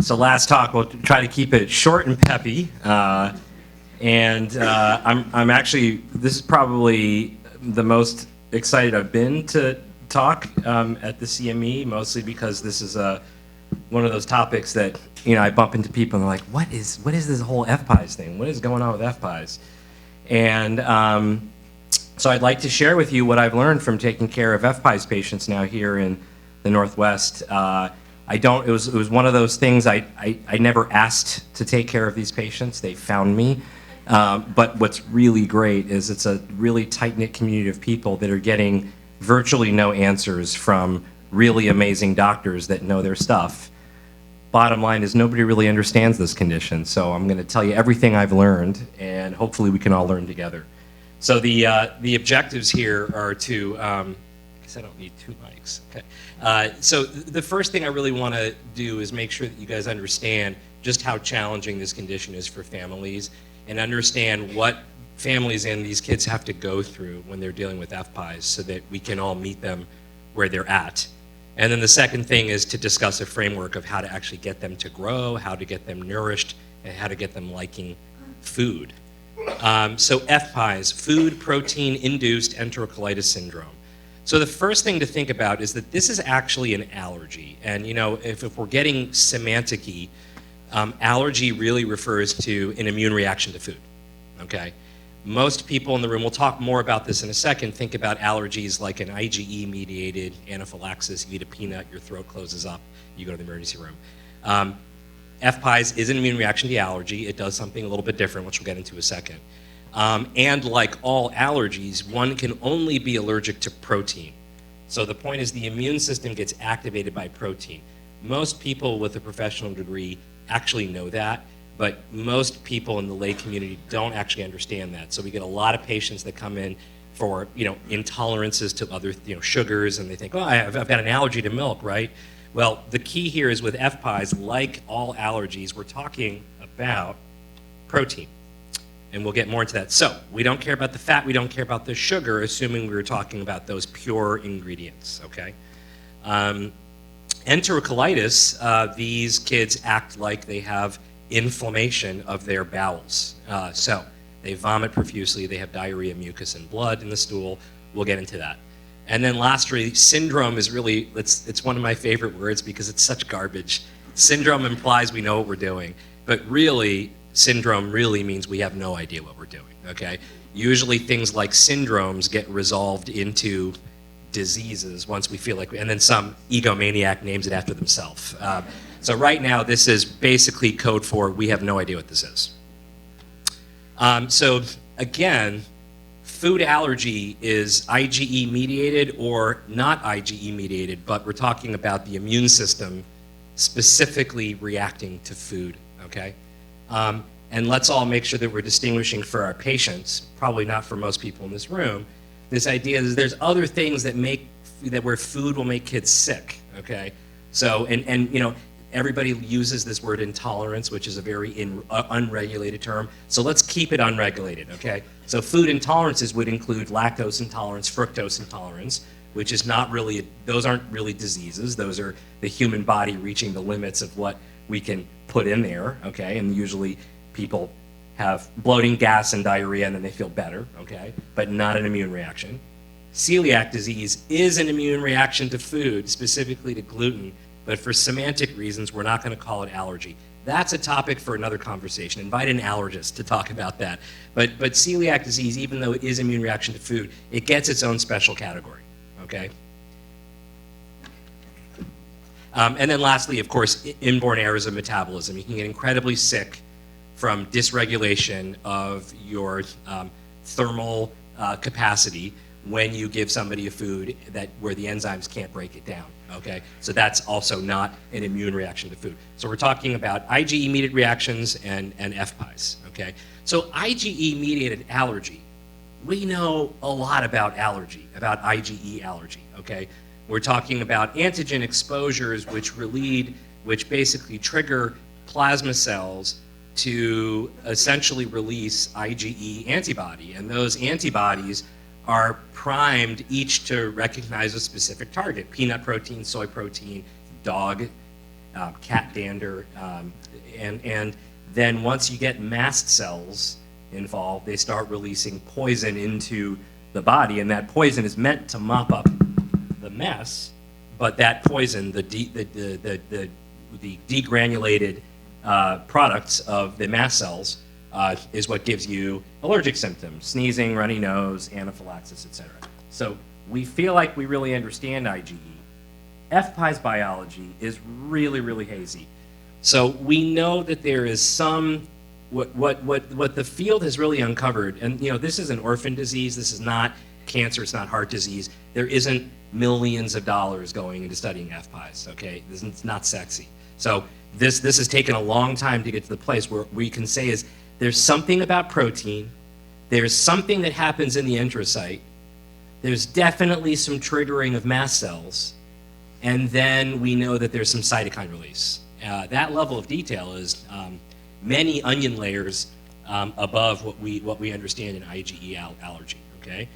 So last talk, we'll try to keep it short and peppy. I'm actually, this is probably the most excited I've been to talk at the CME, mostly because this is one of those topics that, I bump into people and they're like, what is this whole FPIES thing? What is going on with FPIES? And so I'd like to share with you what I've learned from taking care of FPIES patients now here in the Northwest. It was one of those things I never asked to take care of these patients. They found me. But what's really great is it's a really tight-knit community of people that are getting virtually no answers from really amazing doctors that know their stuff. Bottom line is nobody really understands this condition, so I'm going to tell you everything I've learned, and hopefully we can all learn together. So the objectives here are to, I guess I don't need two mics. Okay. So the first thing I really want to do is make sure that you guys understand just how challenging this condition is for families, and understand what families and these kids have to go through when they're dealing with FPIES, so that we can all meet them where they're at. And then the second thing is to discuss a framework of how to actually get them to grow, how to get them nourished, and how to get them liking food. So FPIES, food protein induced enterocolitis syndrome. So the first thing to think about is that this is actually an allergy. And if we're getting semantic-y, allergy really refers to an immune reaction to food, okay? Most people in the room, we'll talk more about this in a second, think about allergies like an IgE-mediated anaphylaxis. You eat a peanut, your throat closes up, you go to the emergency room. FPIES is an immune reaction to the allergy. It does something a little bit different, which we'll get into in a second. And like all allergies, one can only be allergic to protein. So the point is the immune system gets activated by protein. Most people with a professional degree actually know that, but most people in the lay community don't actually understand that. So we get a lot of patients that come in for intolerances to other sugars, and they think, oh, I've got an allergy to milk, right? Well, the key here is with FPIES, like all allergies, we're talking about protein. And we'll get more into that. So we don't care about the fat, we don't care about the sugar, assuming we were talking about those pure ingredients, okay? Enterocolitis, these kids act like they have inflammation of their bowels. So they vomit profusely, they have diarrhea, mucus, and blood in the stool. We'll get into that. And then lastly, syndrome is really, it's one of my favorite words because it's such garbage. Syndrome implies we know what we're doing, but really, syndrome really means we have no idea what we're doing, okay? Usually things like syndromes get resolved into diseases once we feel like, and then some egomaniac names it after themselves. So right now, this is basically code for we have no idea what this is. So again, food allergy is IgE mediated or not IgE mediated, but we're talking about the immune system specifically reacting to food, okay? And let's all make sure that we're distinguishing for our patients, probably not for most people in this room, this idea is there's other things that where food will make kids sick, okay? So, and everybody uses this word intolerance, which is a very unregulated term. So let's keep it unregulated, okay? So food intolerances would include lactose intolerance, fructose intolerance, which is not really, those aren't really diseases. Those are the human body reaching the limits of what we can put in there, okay? And usually people have bloating, gas, and diarrhea, and then they feel better, okay? But not an immune reaction. Celiac disease is an immune reaction to food, specifically to gluten, but for semantic reasons, we're not going to call it allergy. That's a topic for another conversation. Invite an allergist to talk about that. But celiac disease, even though it is immune reaction to food, it gets its own special category, okay? And then lastly, of course, inborn errors of metabolism. You can get incredibly sick from dysregulation of your thermal capacity when you give somebody a food where the enzymes can't break it down, okay? So that's also not an immune reaction to food. So we're talking about IgE-mediated reactions and FPIES, okay? So IgE-mediated allergy, we know a lot about allergy, about IgE allergy, okay? We're talking about antigen exposures which basically trigger plasma cells to essentially release IgE antibody. And those antibodies are primed each to recognize a specific target: peanut protein, soy protein, dog cat dander, and then once you get mast cells involved, they start releasing poison into the body, and that poison is meant to mop up the mess, but that poison, the degranulated products of the mast cells is what gives you allergic symptoms: sneezing, runny nose, anaphylaxis, etc. So we feel like we really understand IgE. FPIE's biology is really, really hazy. So we know that there is some, what the field has really uncovered, and this is an orphan disease, this is not cancer, it's not heart disease. There isn't millions of dollars going into studying FPIEs, okay? It's not sexy. So this has taken a long time to get to the place where we can say is there's something about protein, there's something that happens in the enterocyte, there's definitely some triggering of mast cells, and then we know that there's some cytokine release. That level of detail is many onion layers above what we understand in IgE allergy. Okay,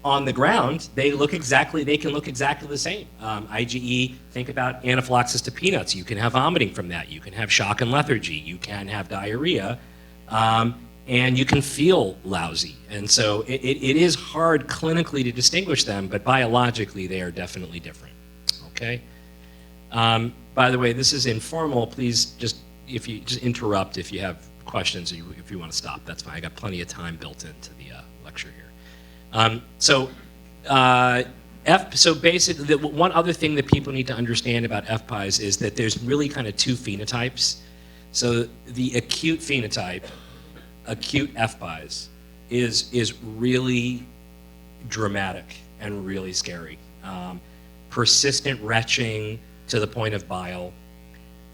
on the ground they can look exactly the same. IgE, think about anaphylaxis to peanuts. You can have vomiting from that. You can have shock and lethargy. You can have diarrhea, and you can feel lousy. And so it is hard clinically to distinguish them, but biologically they are definitely different. Okay. By the way, this is informal. Please just interrupt if you have questions, or if you want to stop. That's fine. I got plenty of time built into the lecture here. So basically, one other thing that people need to understand about FPIEs is that there's really kind of two phenotypes. So the acute phenotype, acute FPIEs, is really dramatic and really scary. Persistent retching to the point of bile,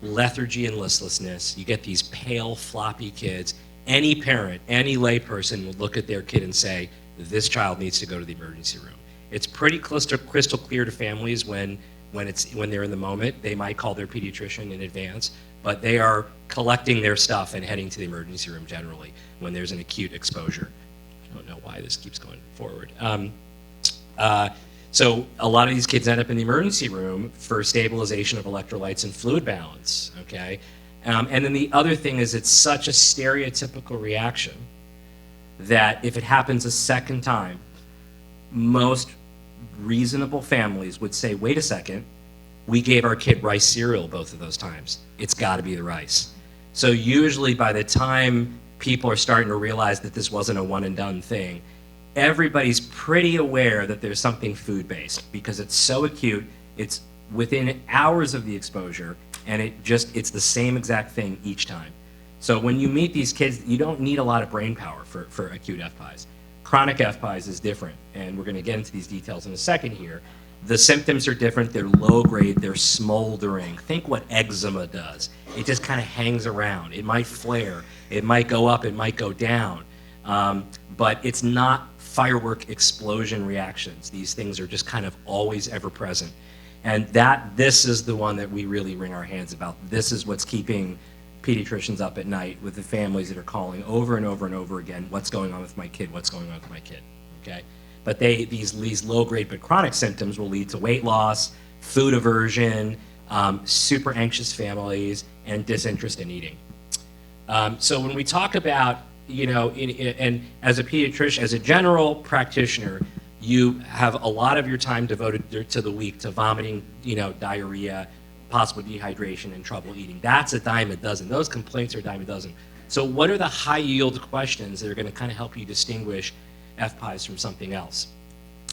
lethargy and listlessness. You get these pale, floppy kids. Any parent, any layperson will look at their kid and say, this child needs to go to the emergency room. It's pretty crystal clear to families when they're in the moment. They might call their pediatrician in advance, but they are collecting their stuff and heading to the emergency room generally when there's an acute exposure. I don't know why this keeps going forward. So a lot of these kids end up in the emergency room for stabilization of electrolytes and fluid balance, okay? And then the other thing is it's such a stereotypical reaction that if it happens a second time, most reasonable families would say, wait a second, we gave our kid rice cereal both of those times. It's gotta be the rice. So usually by the time people are starting to realize that this wasn't a one and done thing, everybody's pretty aware that there's something food-based because it's so acute, it's within hours of the exposure, and it's the same exact thing each time. So when you meet these kids, you don't need a lot of brain power for acute FPIEs. Chronic FPIEs is different, and we're gonna get into these details in a second here. The symptoms are different, they're low grade, they're smoldering. Think what eczema does. It just kind of hangs around. It might flare, it might go up, it might go down, but it's not firework explosion reactions. These things are just kind of always ever present. And this is the one that we really wring our hands about. This is what's keeping pediatricians up at night with the families that are calling over and over and over again, what's going on with my kid, what's going on with my kid, okay? But these low-grade but chronic symptoms will lead to weight loss, food aversion, super anxious families, and disinterest in eating. So when we talk about, and as a pediatrician, as a general practitioner, you have a lot of your time devoted to the week to vomiting, diarrhea, possible dehydration, and trouble eating. That's a dime a dozen. Those complaints are a dime a dozen. So what are the high-yield questions that are going to kind of help you distinguish FPIEs from something else?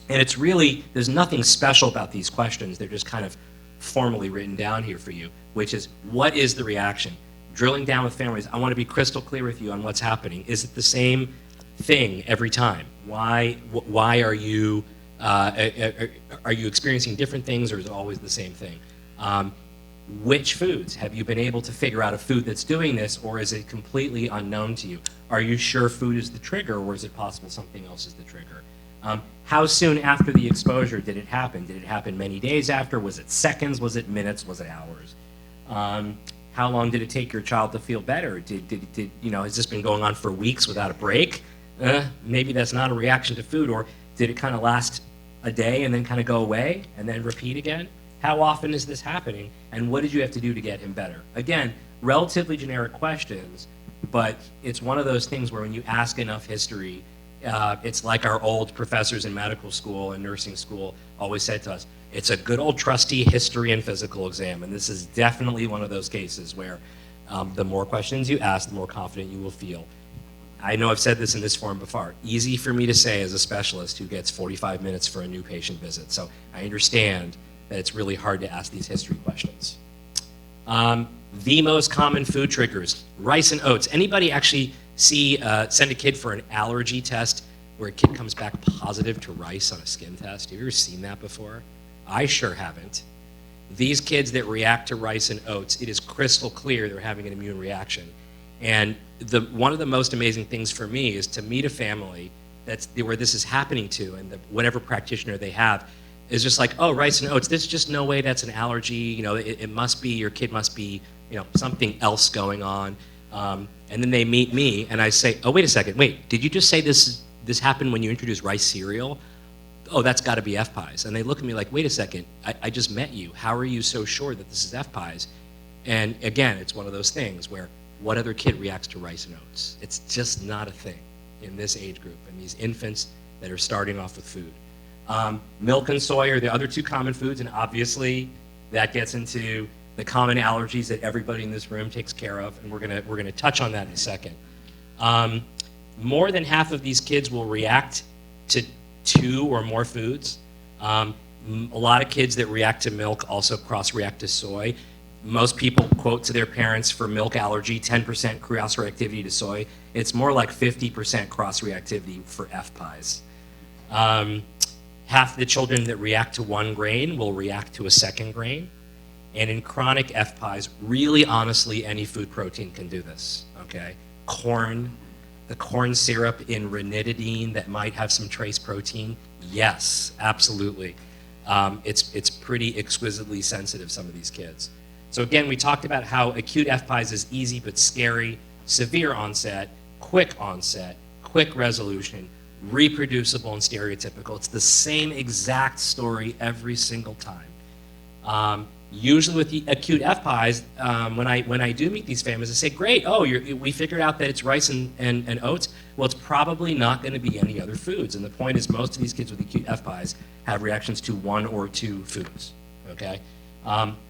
And it's really, there's nothing special about these questions. They're just kind of formally written down here for you, which is, what is the reaction? Drilling down with families, I want to be crystal clear with you on what's happening. Is it the same thing every time? Why are you experiencing different things, or is it always the same thing? Which foods? Have you been able to figure out a food that's doing this, or is it completely unknown to you? Are you sure food is the trigger, or is it possible something else is the trigger? How soon after the exposure did it happen? Did it happen many days after? Was it seconds? Was it minutes? Was it hours? How long did it take your child to feel better? Has this been going on for weeks without a break? Maybe that's not a reaction to food, or did it kind of last a day and then kind of go away and then repeat again? How often is this happening? And what did you have to do to get him better? Again, relatively generic questions, but it's one of those things where when you ask enough history, it's like our old professors in medical school and nursing school always said to us, it's a good old trusty history and physical exam. And this is definitely one of those cases where the more questions you ask, the more confident you will feel. I know I've said this in this forum before. Easy for me to say as a specialist who gets 45 minutes for a new patient visit. So I understand that it's really hard to ask these history questions. The most common food triggers, rice and oats. Anybody actually send a kid for an allergy test where a kid comes back positive to rice on a skin test? Have you ever seen that before? I sure haven't. These kids that react to rice and oats, it is crystal clear they're having an immune reaction. And one of the most amazing things for me is to meet a family where this is happening to, and whatever practitioner they have is just like, oh, rice and oats, there's just no way that's an allergy. You know, it must be, your kid must be, you know, something else going on. And then they meet me and I say, oh, wait a second, wait, did you just say this happened when you introduced rice cereal? Oh, that's gotta be FPIES. And they look at me like, wait a second, I just met you. How are you so sure that this is FPIES? And again, it's one of those things where what other kid reacts to rice and oats? It's just not a thing in this age group and these infants that are starting off with food. Milk and soy are the other two common foods, and obviously that gets into the common allergies that everybody in this room takes care of, and we're gonna touch on that in a second. More than half of these kids will react to 2 or more foods. A lot of kids that react to milk also cross-react to soy. Most people quote to their parents for milk allergy, 10% cross-reactivity to soy. It's more like 50% cross-reactivity for FPIES. Half the children that react to one grain will react to a second grain. And in chronic FPIES, really honestly, any food protein can do this, okay? Corn, the corn syrup in ranitidine that might have some trace protein, yes, absolutely. It's pretty exquisitely sensitive, some of these kids. So again, we talked about how acute FPIES is easy but scary, severe onset, quick resolution, reproducible and stereotypical. It's the same exact story every single time. Usually with the acute FPIES, when I do meet these families, I say, great, oh, we figured out that it's rice and oats. Well, it's probably not gonna be any other foods. And the point is most of these kids with acute FPIES have reactions to 1 or 2 foods, okay?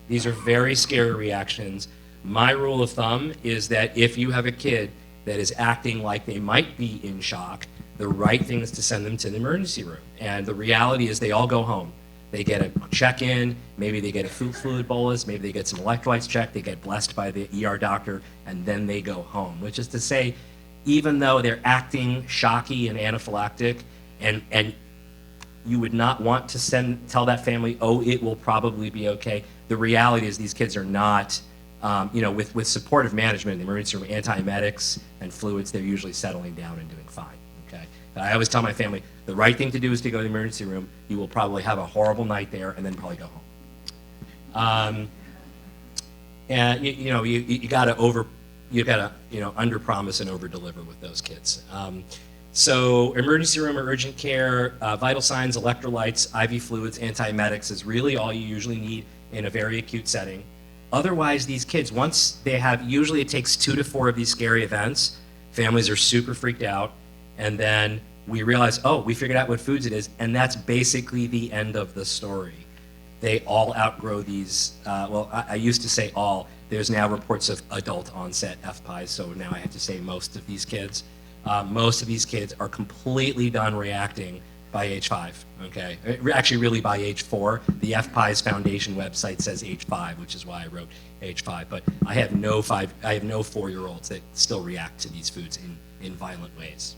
These are very scary reactions. My rule of thumb is that if you have a kid that is acting like they might be in shock, the right thing is to send them to the emergency room. And the reality is they all go home. They get a check-in, maybe they get a food fluid bolus, maybe they get some electrolytes checked, they get blessed by the ER doctor, and then they go home. Which is to say, even though they're acting shocky and anaphylactic, and you would not want to tell that family, oh, it will probably be okay. The reality is these kids are not, with supportive management in the emergency room, antiemetics and fluids, they're usually settling down and doing fine, okay? I always tell my family, the right thing to do is to go to the emergency room. You will probably have a horrible night there and then probably go home. And you gotta under promise and over deliver with those kids. So emergency room or urgent care, vital signs, electrolytes, IV fluids, antiemetics is really all you usually need in a very acute setting. Otherwise, these kids, once they have, usually it takes 2 to 4 of these scary events, families are super freaked out, and then we realize, oh, we figured out what foods it is, and that's basically the end of the story. They all outgrow these, I used to say all, there's now reports of adult onset FPIES, so now I have to say most of these kids. Most of these kids are completely done reacting by age 5, okay? Actually, really by age 4. The FPIES Foundation website says age 5, which is why I wrote age 5. But I have no 4-year-olds that still react to these foods in violent ways.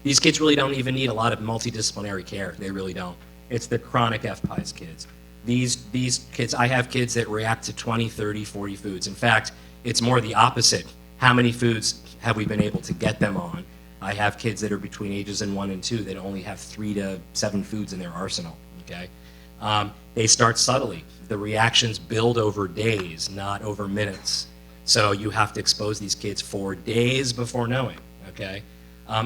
These kids really don't even need a lot of multidisciplinary care. They really don't. It's the chronic FPIES kids. These kids, I have kids that react to 20, 30, 40 foods. In fact, it's more the opposite. How many foods have we been able to get them on? I have kids that are between ages 1 and 2 that only have 3 to 7 foods in their arsenal, okay? They start subtly. The reactions build over days, not over minutes. So you have to expose these kids for days before knowing, okay?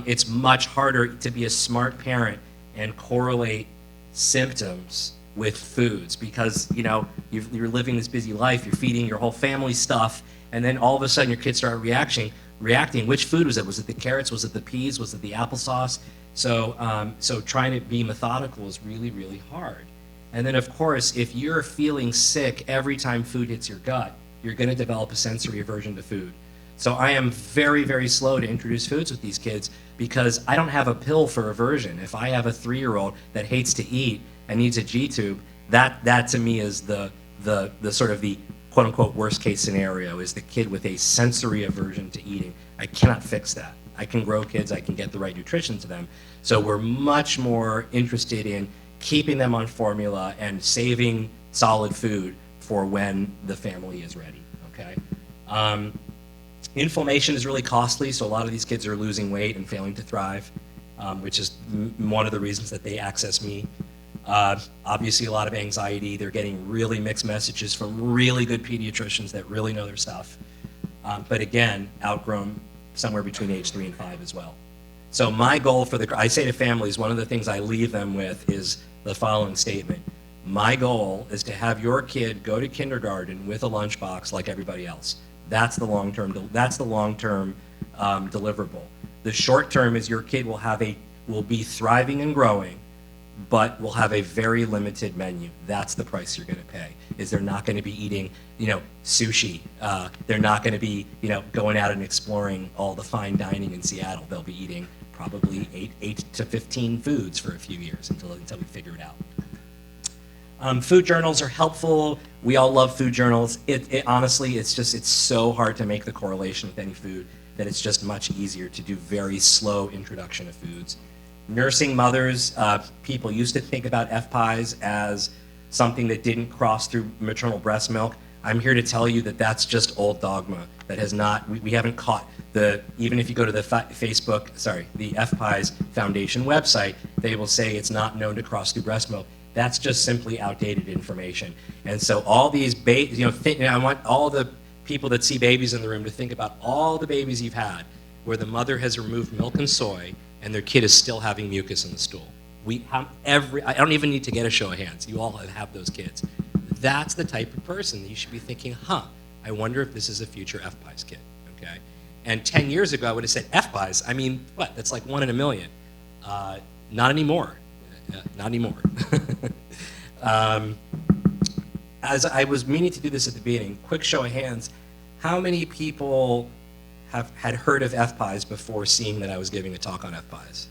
It's much harder to be a smart parent and correlate symptoms with foods because, you know, you're living this busy life, you're feeding your whole family stuff, and then all of a sudden your kids start reacting. Which food was it? Was it the carrots? Was it the peas? Was it the applesauce? So trying to be methodical is really, really hard. And then, of course, if you're feeling sick every time food hits your gut, you're going to develop a sensory aversion to food. So I am very, very slow to introduce foods with these kids because I don't have a pill for aversion. If I have a 3-year-old that hates to eat and needs a G-tube, that to me is the sort of the quote-unquote worst-case scenario, is the kid with a sensory aversion to eating. I cannot fix that. I can grow kids, I can get the right nutrition to them. So we're much more interested in keeping them on formula and saving solid food for when the family is ready, okay? Inflammation is really costly, so a lot of these kids are losing weight and failing to thrive, which is one of the reasons that they access me. Obviously, a lot of anxiety. They're getting really mixed messages from really good pediatricians that really know their stuff. But again, outgrown somewhere between age 3 and 5 as well. So my goal I say to families, one of the things I leave them with is the following statement. My goal is to have your kid go to kindergarten with a lunchbox like everybody else. That's the long-term deliverable. The short term is your kid will be thriving and growing, but will have a very limited menu. That's the price you're going to pay. Is they're not going to be eating, sushi. They're not going to be, going out and exploring all the fine dining in Seattle. They'll be eating probably 8 to 15 foods for a few years until we figure it out. Food journals are helpful. We all love food journals. Honestly, it's so hard to make the correlation with any food that it's just much easier to do very slow introduction of foods. Nursing mothers, people used to think about FPIES as something that didn't cross through maternal breast milk. I'm here to tell you that that's just old dogma. That has not, we haven't caught even if you go to the the FPIES Foundation website, they will say it's not known to cross through breast milk. That's just simply outdated information. And so all these I want all the people that see babies in the room to think about all the babies you've had where the mother has removed milk and soy and their kid is still having mucus in the stool. I don't even need to get a show of hands. You all have those kids. That's the type of person that you should be thinking, I wonder if this is a future FPIES kid, okay? And 10 years ago, I would have said, FPIES? I mean, what? That's like 1 in a million. Not anymore. Not anymore. As I was meaning to do this at the beginning, quick show of hands, how many people had heard of FPIES before seeing that I was giving a talk on FPIES?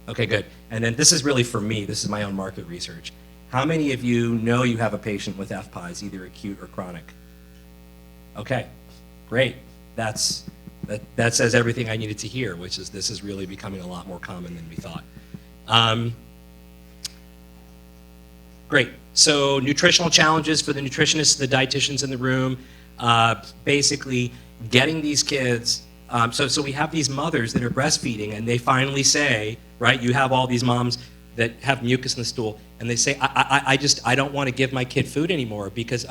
Okay, good. And then this is really for me, this is my own market research. How many of you know you have a patient with FPIES, either acute or chronic? Okay, great. That says everything I needed to hear, which is this is really becoming a lot more common than we thought. Great. So nutritional challenges for the nutritionists, the dietitians in the room, basically getting these kids. So we have these mothers that are breastfeeding, and they finally say, right? You have all these moms that have mucus in the stool, and they say, I don't want to give my kid food anymore because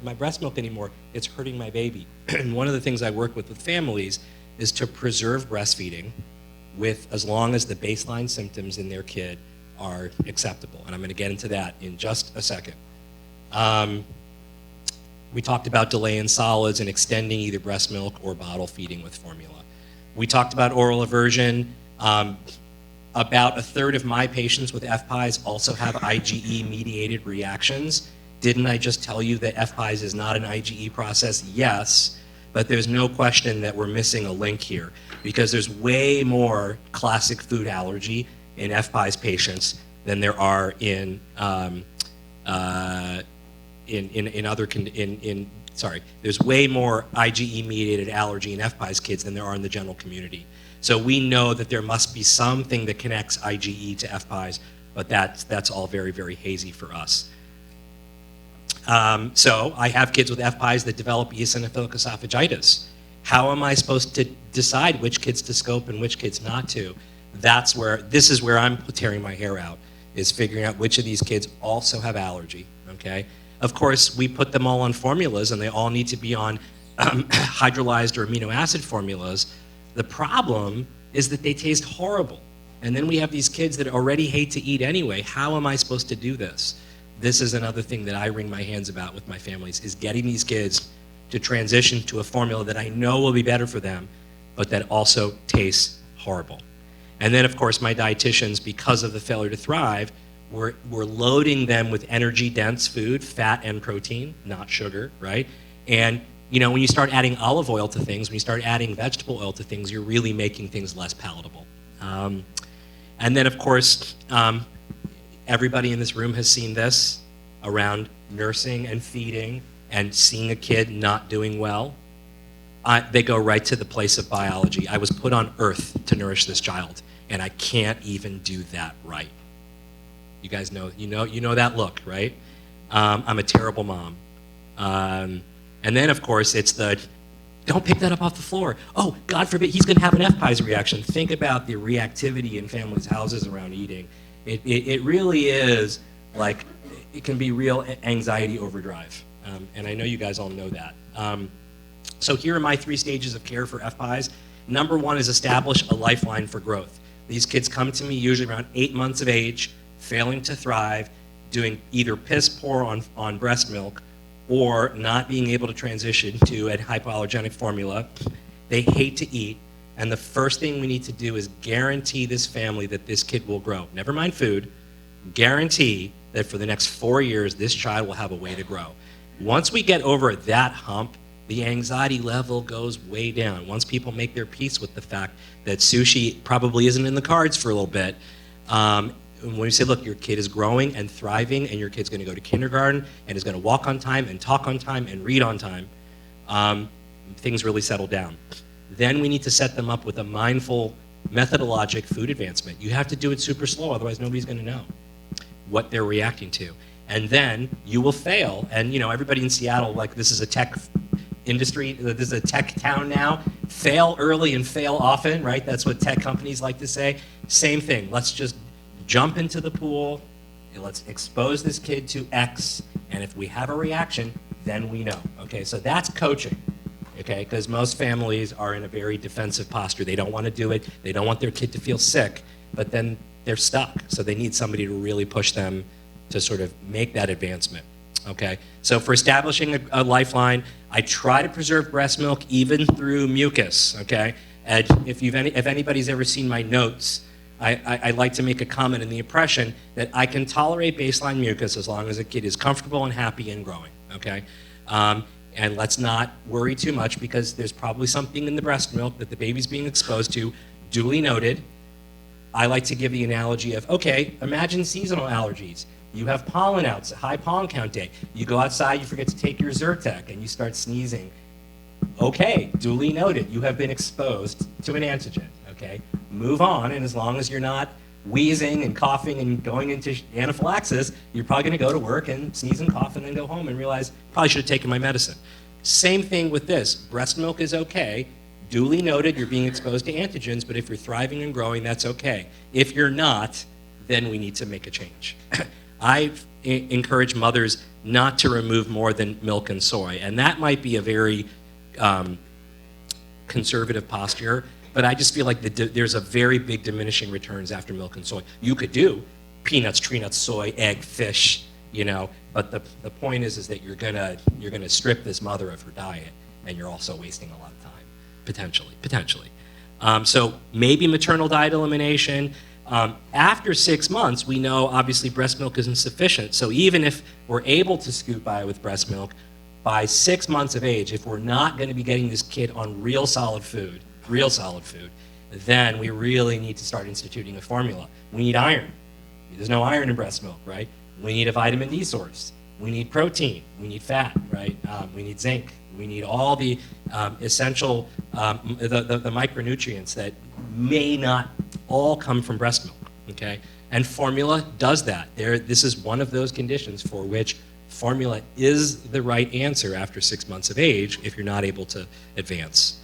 my breast milk anymore. It's hurting my baby. And one of the things I work with families is to preserve breastfeeding as long as the baseline symptoms in their kid are acceptable. And I'm going to get into that in just a second. We talked about delaying solids and extending either breast milk or bottle feeding with formula. We talked about oral aversion. About a third of my patients with FPIES also have IgE-mediated reactions. Didn't I just tell you that FPIES is not an IgE process? Yes, but there's no question that we're missing a link here because there's way more classic food allergy in FPIES patients than there are there's way more IgE-mediated allergy in FPIES kids than there are in the general community. So we know that there must be something that connects IgE to FPIES, but that's all very, very hazy for us. So I have kids with FPIES that develop eosinophilic esophagitis. How am I supposed to decide which kids to scope and which kids not to? This is where I'm tearing my hair out, is figuring out which of these kids also have allergy, okay? Of course, we put them all on formulas and they all need to be on hydrolyzed or amino acid formulas. The problem is that they taste horrible. And then we have these kids that already hate to eat anyway. How am I supposed to do this? this is another thing that I wring my hands about with my families, is getting these kids to transition to a formula that I know will be better for them, but that also tastes horrible. And then, of course, my dietitians, because of the failure to thrive, we're loading them with energy-dense food, fat and protein, not sugar, right? And when you start adding olive oil to things, when you start adding vegetable oil to things, you're really making things less palatable. And then, of course, everybody in this room has seen this around nursing and feeding and seeing a kid not doing well. They go right to the place of biology. I was put on earth to nourish this child, and I can't even do that right. You guys know, you know that look, right? I'm a terrible mom. And then, of course, it's the, don't pick that up off the floor. Oh, God forbid, he's going to have an FPIES reaction. Think about the reactivity in families' houses around eating. It really is like, it can be real anxiety overdrive. And I know you guys all know that. So here are my 3 stages of care for FPIES. Number 1 is establish a lifeline for growth. These kids come to me usually around 8 months of age, failing to thrive, doing either piss poor on breast milk, or not being able to transition to a hypoallergenic formula. They hate to eat, and the first thing we need to do is guarantee this family that this kid will grow. Never mind food, guarantee that for the next 4 years, this child will have a way to grow. Once we get over that hump, the anxiety level goes way down. Once people make their peace with the fact that sushi probably isn't in the cards for a little bit, when we say, look, your kid is growing and thriving, and your kid's going to go to kindergarten and is going to walk on time and talk on time and read on time, things really settle down. Then we need to set them up with a mindful, methodologic food advancement. You have to do it super slow, otherwise nobody's going to know what they're reacting to. And then you will fail. And everybody in Seattle, like, this is a tech industry, this is a tech town now. Fail early and fail often, right? That's what tech companies like to say. Same thing. Let's just jump into the pool, and let's expose this kid to X, and if we have a reaction, then we know. Okay, so that's coaching. Okay, because most families are in a very defensive posture. They don't want to do it. They don't want their kid to feel sick, but then they're stuck. So they need somebody to really push them to sort of make that advancement. Okay, so for establishing a lifeline, I try to preserve breast milk even through mucus. Okay, and if anybody's ever seen my notes, I like to make a comment in the impression that I can tolerate baseline mucus as long as a kid is comfortable and happy and growing, okay? And let's not worry too much, because there's probably something in the breast milk that the baby's being exposed to, duly noted. I like to give the analogy of, okay, imagine seasonal allergies. You have pollen outs, high pollen count day. You go outside, you forget to take your Zyrtec, and you start sneezing. Okay, duly noted, you have been exposed to an antigen, okay? Move on, and as long as you're not wheezing and coughing and going into anaphylaxis, you're probably going to go to work and sneeze and cough and then go home and realize, probably should have taken my medicine. Same thing with this. Breast milk is okay. Duly noted, you're being exposed to antigens, but if you're thriving and growing, that's okay. If you're not, then we need to make a change. I encourage mothers not to remove more than milk and soy, and that might be a very conservative posture, but I just feel like there's a very big diminishing returns after milk and soy. You could do peanuts, tree nuts, soy, egg, fish, but the point is that you're gonna strip this mother of her diet, and you're also wasting a lot of time, potentially. So maybe maternal diet elimination. After 6 months, we know obviously breast milk isn't sufficient. So even if we're able to scoot by with breast milk, by 6 months of age, if we're not going to be getting this kid on real solid food, then we really need to start instituting a formula. We need iron. There's no iron in breast milk, right? We need a vitamin D source. We need protein. We need fat, right? We need zinc. We need all the essential, the micronutrients that may not all come from breast milk, okay? And formula does that. This is one of those conditions for which formula is the right answer after 6 months of age if you're not able to advance.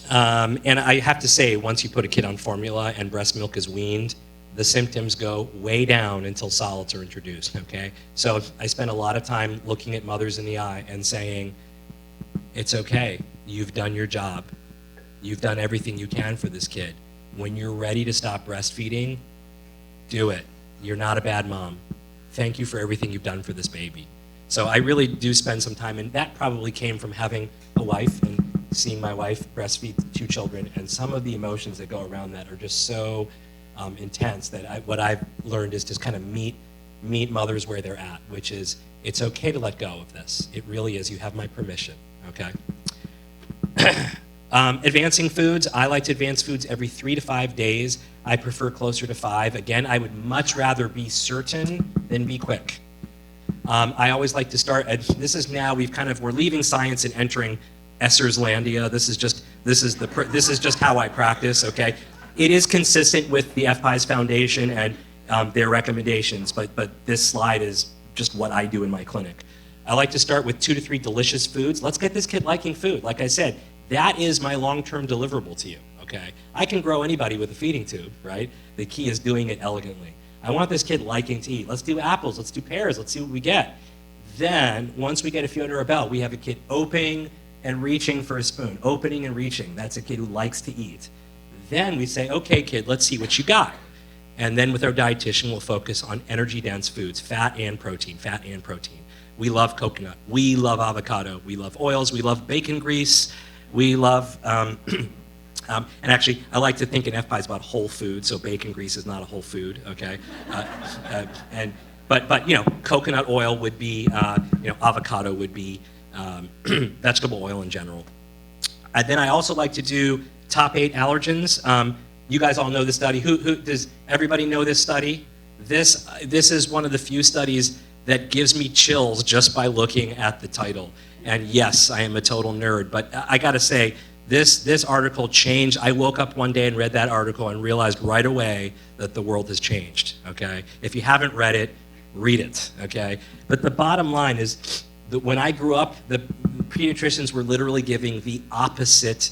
And I have to say, once you put a kid on formula and breast milk is weaned, the symptoms go way down until solids are introduced, okay? So I spend a lot of time looking at mothers in the eye and saying, it's okay, you've done your job. You've done everything you can for this kid. When you're ready to stop breastfeeding, do it. you're not a bad mom. Thank you for everything you've done for this baby. So I really do spend some time, and that probably came from having a wife and seeing my wife breastfeed 2 children, and some of the emotions that go around that are just so intense that what I've learned is just kind of meet mothers where they're at, which is, it's okay to let go of this. It really is. You have my permission, okay? Advancing foods, I like to advance foods every 3 to 5 days. I prefer closer to 5. Again, I would much rather be certain than be quick. I always like to start, this is now, we're leaving science and entering Essers landia. This is just how I practice, okay? It is consistent with the FPIES Foundation and their recommendations, but this slide is just what I do in my clinic. I like to start with 2 to 3 delicious foods. Let's get this kid liking food. Like I said, that is my long-term deliverable to you, okay? I can grow anybody with a feeding tube, right? The key is doing it elegantly. I want this kid liking to eat. Let's do apples, let's do pears, let's see what we get. Then, once we get a few under our belt, we have a kid opening and reaching for a spoon. Opening and reaching, that's a kid who likes to eat. Then we say, okay kid, let's see what you got. And then with our dietitian, we'll focus on energy-dense foods, fat and protein, fat and protein. We love coconut, we love avocado, we love oils, we love bacon grease, we love, and actually, I like to think in FPIES about whole food, so bacon grease is not a whole food, okay? But you know, coconut oil would be, avocado would be vegetable oil in general. Then I also like to do top 8 allergens. You guys all know this study. Who does everybody know this study? This is one of the few studies that gives me chills just by looking at the title. And yes, I am a total nerd, but I gotta say, this article changed. I woke up one day and read that article and realized right away that the world has changed, okay? If you haven't read it, read it, okay? But the bottom line is that when I grew up, the pediatricians were literally giving the opposite,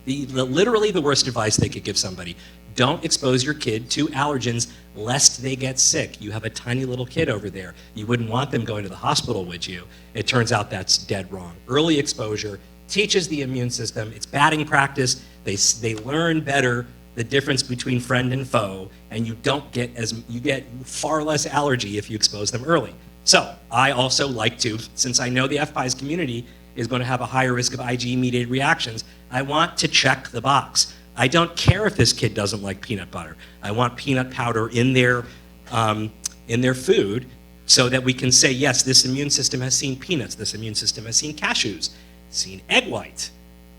literally the worst advice they could give somebody. Don't expose your kid to allergens lest they get sick. You have a tiny little kid over there. You wouldn't want them going to the hospital, would you? It turns out that's dead wrong. Early exposure teaches the immune system. It's batting practice. They learn better the difference between friend and foe, and you get far less allergy if you expose them early. So I also like to, since I know the FPIES community is going to have a higher risk of IgE-mediated reactions, I want to check the box. I don't care if this kid doesn't like peanut butter. I want peanut powder in their food so that we can say, yes, this immune system has seen peanuts, this immune system has seen cashews, seen egg white,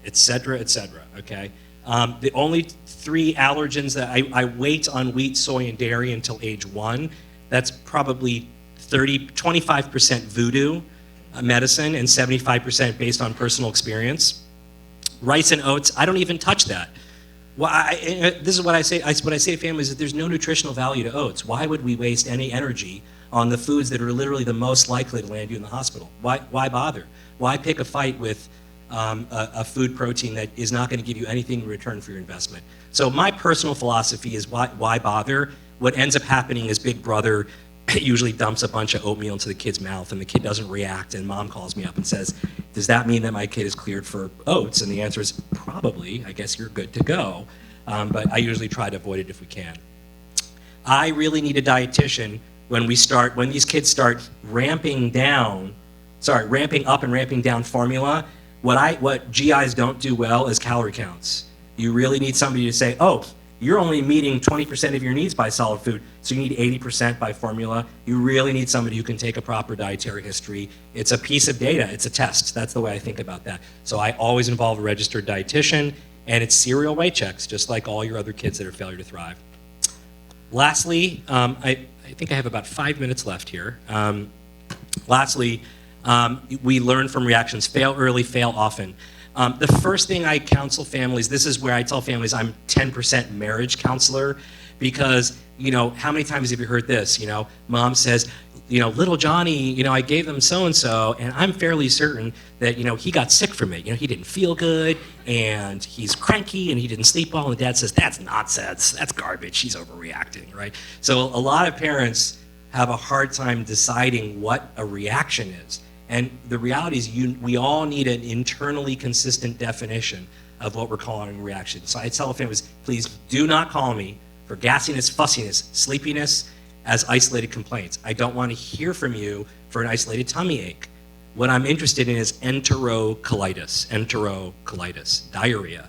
et cetera, okay? The only 3 allergens that I wait on wheat, soy, and dairy until age 1. That's probably 25% voodoo medicine and 75% based on personal experience. Rice and oats, I don't even touch that. Well, this is what I say. What I say to families is that there's no nutritional value to oats. Why would we waste any energy on the foods that are literally the most likely to land you in the hospital? Why bother? Why pick a fight with a food protein that is not going to give you anything in return for your investment? So my personal philosophy is why bother? What ends up happening is Big Brother usually dumps a bunch of oatmeal into the kid's mouth and the kid doesn't react, and mom calls me up and says, does that mean that my kid is cleared for oats? And the answer is probably. I guess you're good to go. But I usually try to avoid it if we can. I really need a dietitian when these kids start ramping up and ramping down formula. What GIs don't do well is calorie counts. You really need somebody to say, oh, you're only meeting 20% of your needs by solid food, so you need 80% by formula. You really need somebody who can take a proper dietary history. It's a piece of data, it's a test. That's the way I think about that. So I always involve a registered dietitian, and it's serial weight checks, just like all your other kids that are failure to thrive. Lastly, I think I have about 5 minutes left here. We learn from reactions. Fail early, fail often. The first thing I counsel families, this is where I tell families I'm 10% marriage counselor, because, how many times have you heard this? Mom says, little Johnny, I gave them so-and-so, and I'm fairly certain that, he got sick from it. He didn't feel good, and he's cranky, and he didn't sleep well, and the dad says, that's nonsense, that's garbage, he's overreacting, right? So a lot of parents have a hard time deciding what a reaction is. And the reality is we all need an internally consistent definition of what we're calling a reaction. So I tell families, please do not call me for gassiness, fussiness, sleepiness, as isolated complaints. I don't want to hear from you for an isolated tummy ache. What I'm interested in is enterocolitis, diarrhea,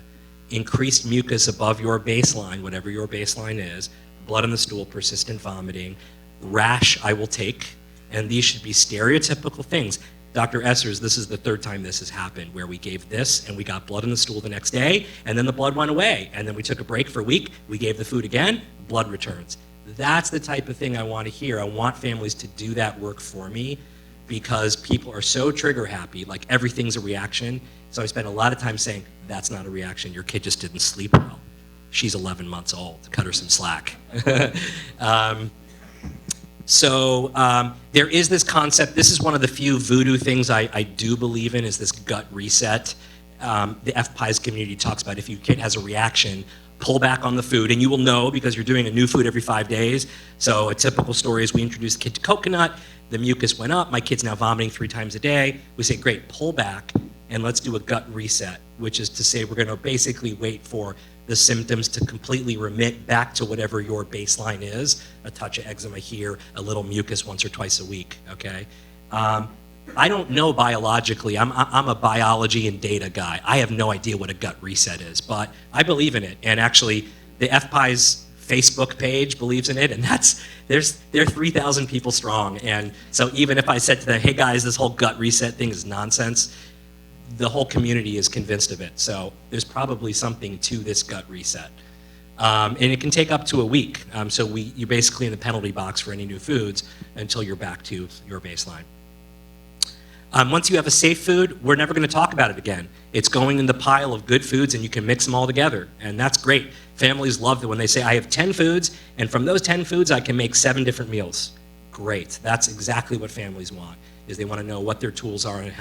increased mucus above your baseline, whatever your baseline is, blood on the stool, persistent vomiting, rash I will take, and these should be stereotypical things. Dr. Essers, this is the third time this has happened, where we gave this and we got blood in the stool the next day, and then the blood went away, and then we took a break for a week, we gave the food again, blood returns. That's the type of thing I want to hear. I want families to do that work for me, because people are so trigger happy, like everything's a reaction. So I spend a lot of time saying, that's not a reaction, your kid just didn't sleep well. She's 11 months old, cut her some slack. There is this concept, this is one of the few voodoo things I do believe in, is this gut reset. The FPIES community talks about if your kid has a reaction, pull back on the food, and you will know because you're doing a new food every 5 days. So a typical story is we introduced the kid to coconut, the mucus went up, my kid's now vomiting 3 times a day. We say, great, pull back, and let's do a gut reset, which is to say we're gonna basically wait for the symptoms to completely remit back to whatever your baseline is, a touch of eczema here, a little mucus once or twice a week, okay? I don't know biologically, I'm a biology and data guy. I have no idea what a gut reset is, but I believe in it, and actually the FPIES Facebook page believes in it, and they're 3,000 people strong, and so even if I said to them, hey guys, this whole gut reset thing is nonsense, the whole community is convinced of it. So there's probably something to this gut reset. And it can take up to a week. So you're basically in the penalty box for any new foods until you're back to your baseline. Once you have a safe food, we're never going to talk about it again. It's going in the pile of good foods, and you can mix them all together, and that's great. Families love it when they say, I have 10 foods, and from those 10 foods, I can make 7 different meals. Great. That's exactly what families want, is they want to know what their tools are and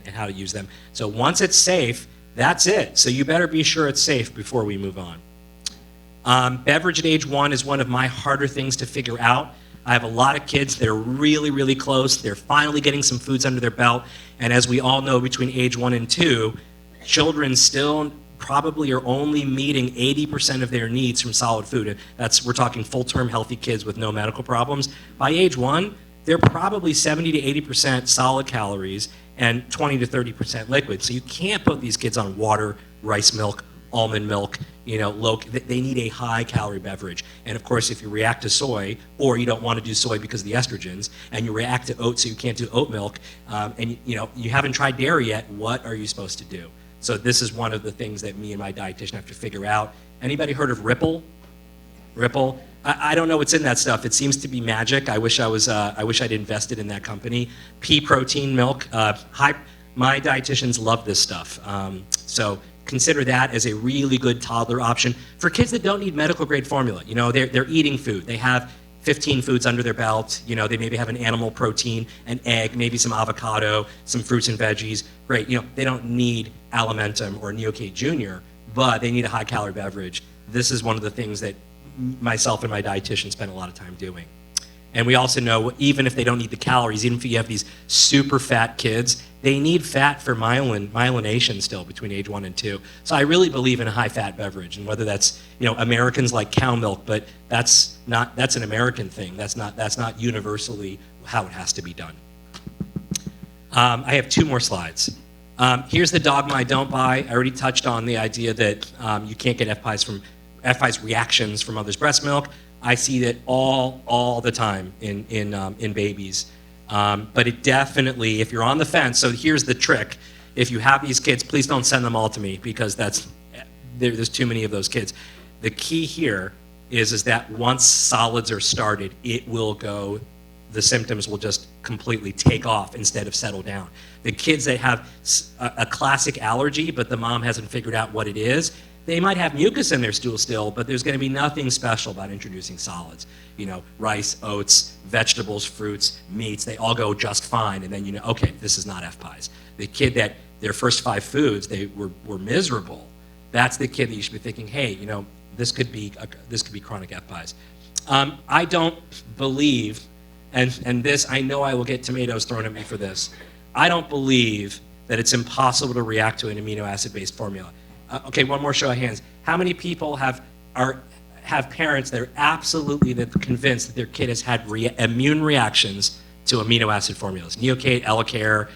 how to use them. So once it's safe, that's it. So you better be sure it's safe before we move on. Beverage at age 1 is one of my harder things to figure out. I have a lot of kids that are really, really close. They're finally getting some foods under their belt. And as we all know, between age 1 and 2, children still probably are only meeting 80% of their needs from solid food. And we're talking full-term healthy kids with no medical problems. By age 1, they're probably 70 to 80% solid calories and 20 to 30% liquid. So you can't put these kids on water, rice milk, almond milk, they need a high calorie beverage. And of course, if you react to soy, or you don't want to do soy because of the estrogens, and you react to oats so you can't do oat milk, and you haven't tried dairy yet, what are you supposed to do? So this is one of the things that me and my dietitian have to figure out. Anybody heard of Ripple? Ripple? I don't know what's in that stuff. It seems to be magic. I wish I'd invested in that company. Pea protein milk. My dietitians love this stuff. So consider that as a really good toddler option for kids that don't need medical grade formula. They're eating food. They have 15 foods under their belt. They maybe have an animal protein, an egg, maybe some avocado, some fruits and veggies. Great. They don't need Alimentum or Neocate Junior, but they need a high calorie beverage. This is one of the things that myself and my dietitian spend a lot of time doing. And we also know, even if they don't need the calories, even if you have these super fat kids, they need fat for myelination still between age 1 and 2. So I really believe in a high fat beverage, and whether that's, Americans like cow milk, but that's an American thing. That's not universally how it has to be done. I have 2 more slides. Here's the dogma I don't buy. I already touched on the idea that you can't get FPIES reactions from mother's breast milk. I see that all the time in babies. But it definitely, if you're on the fence, so here's the trick. If you have these kids, please don't send them all to me, because there's too many of those kids. The key here is that once solids are started, the symptoms will just completely take off instead of settle down. The kids that have a classic allergy, but the mom hasn't figured out what it is, they might have mucus in their stool still, but there's going to be nothing special about introducing solids. Rice, oats, vegetables, fruits, meats, they all go just fine, and then okay, this is not FPIES. The kid that their first 5 foods, they were miserable, that's the kid that you should be thinking, hey, this could be chronic FPIES. I don't believe, and this, I know I will get tomatoes thrown at me for this, I don't believe that it's impossible to react to an amino acid-based formula. Okay, one more show of hands. How many people have have parents that are absolutely convinced that their kid has had immune reactions to amino acid formulas. Neocate, Elacare,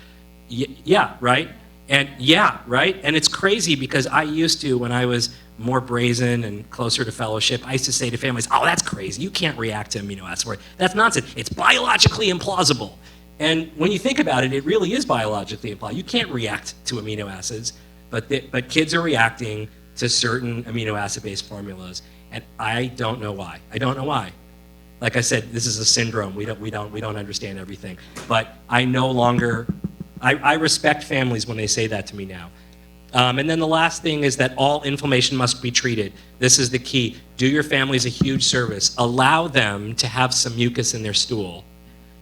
yeah, right? And yeah, right? And it's crazy because I used to, when I was more brazen and closer to fellowship, I used to say to families, oh, that's crazy. You can't react to amino acid. That's nonsense. It's biologically implausible. And when you think about it, it really is biologically implausible. You can't react to amino acids, but kids are reacting to certain amino acid-based formulas, and I don't know why. I don't know why. Like I said, this is a syndrome. We don't understand everything. But I no longer, I respect families when they say that to me now. And then the last thing is that all inflammation must be treated. This is the key. Do your families a huge service. Allow them to have some mucus in their stool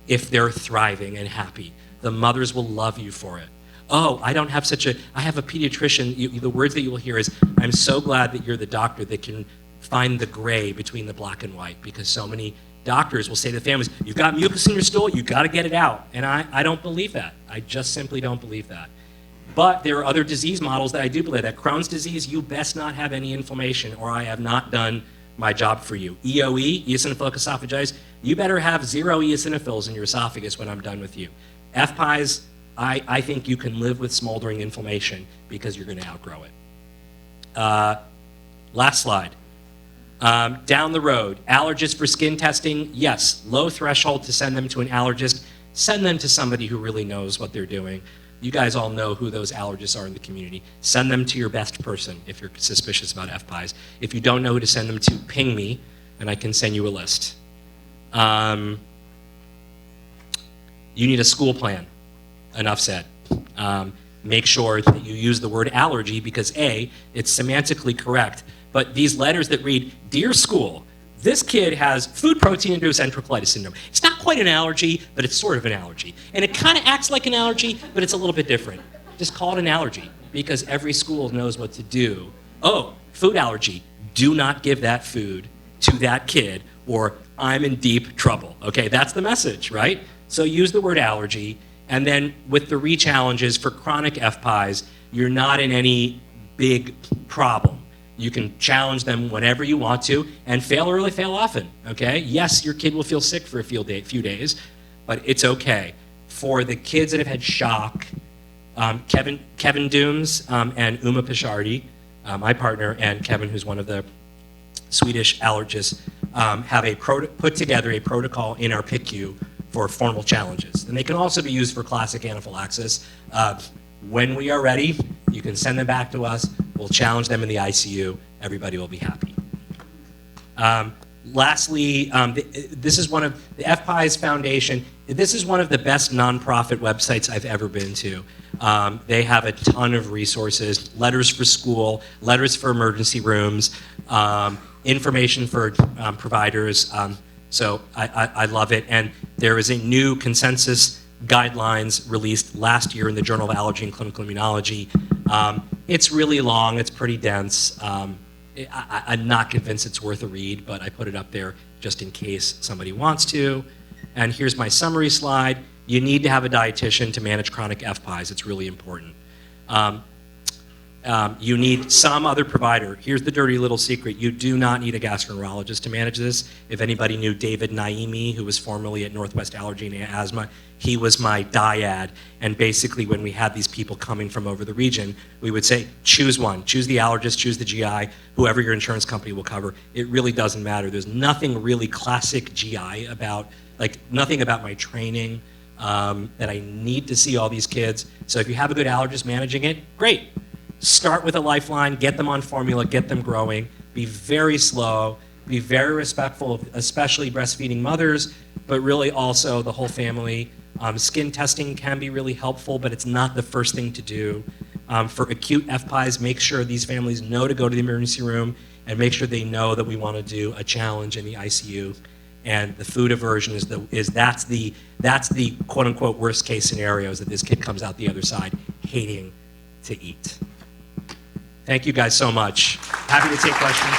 if they're thriving and happy. The mothers will love you for it. Oh, I have a pediatrician. The words that you will hear is, I'm so glad that you're the doctor that can find the gray between the black and white, because so many doctors will say to the families, you've got mucus in your stool, you've got to get it out. And I don't believe that. I just simply don't believe that. But there are other disease models that I do believe that. Crohn's disease, you best not have any inflammation, or I have not done my job for you. EOE, eosinophilic esophagitis, you better have 0 eosinophils in your esophagus when I'm done with you. FPIES, I think you can live with smoldering inflammation because you're going to outgrow it. Last slide. Down the road, allergists for skin testing, yes, low threshold to send them to an allergist. Send them to somebody who really knows what they're doing. You guys all know who those allergists are in the community. Send them to your best person if you're suspicious about FPIES. If you don't know who to send them to, ping me, and I can send you a list. You need a school plan. Enough said. Make sure that you use the word allergy because A, it's semantically correct, but these letters that read, Dear School, this kid has food protein-induced enterocolitis syndrome. It's not quite an allergy, but it's sort of an allergy. And it kind of acts like an allergy, but it's a little bit different. Just call it an allergy because every school knows what to do. Oh, food allergy. Do not give that food to that kid or I'm in deep trouble. Okay, that's the message, right? So use the word allergy. And then with the re-challenges for chronic FPIES, you're not in any big problem. You can challenge them whenever you want to and fail early, fail often, okay? Yes, your kid will feel sick for a few days, but it's okay. For the kids that have had shock, Kevin Dooms and Uma Pishardi, my partner, and Kevin, who's one of the Swedish allergists, have put together a protocol in our PICU for formal challenges. And they can also be used for classic anaphylaxis. When we are ready, you can send them back to us. We'll challenge them in the ICU. Everybody will be happy. Lastly, this is one of the FPIES Foundation. This is one of the best nonprofit websites I've ever been to. They have a ton of resources, letters for school, letters for emergency rooms, information for providers. So I love it. And there is a new consensus guidelines released last year in the Journal of Allergy and Clinical Immunology. It's really long, it's pretty dense. I'm not convinced it's worth a read, but I put it up there just in case somebody wants to. And here's my summary slide. You need to have a dietitian to manage chronic FPIES. It's really important. You need some other provider. Here's the dirty little secret. You do not need a gastroenterologist to manage this. If anybody knew David Naimi, who was formerly at Northwest Allergy and Asthma, he was my dyad. And basically when we had these people coming from over the region, we would say, choose one. Choose the allergist, choose the GI, whoever your insurance company will cover. It really doesn't matter. There's nothing really classic GI about, like nothing about my training that I need to see all these kids. So if you have a good allergist managing it, great. Start with a lifeline, get them on formula, get them growing, be very slow, be very respectful of especially breastfeeding mothers, but really also the whole family. Skin testing can be really helpful, but it's not the first thing to do. For acute FPIES, make sure these families know to go to the emergency room and make sure they know that we want to do a challenge in the ICU. And the food aversion that's the quote unquote worst case scenarios that this kid comes out the other side hating to eat. Thank you guys so much. Happy to take questions.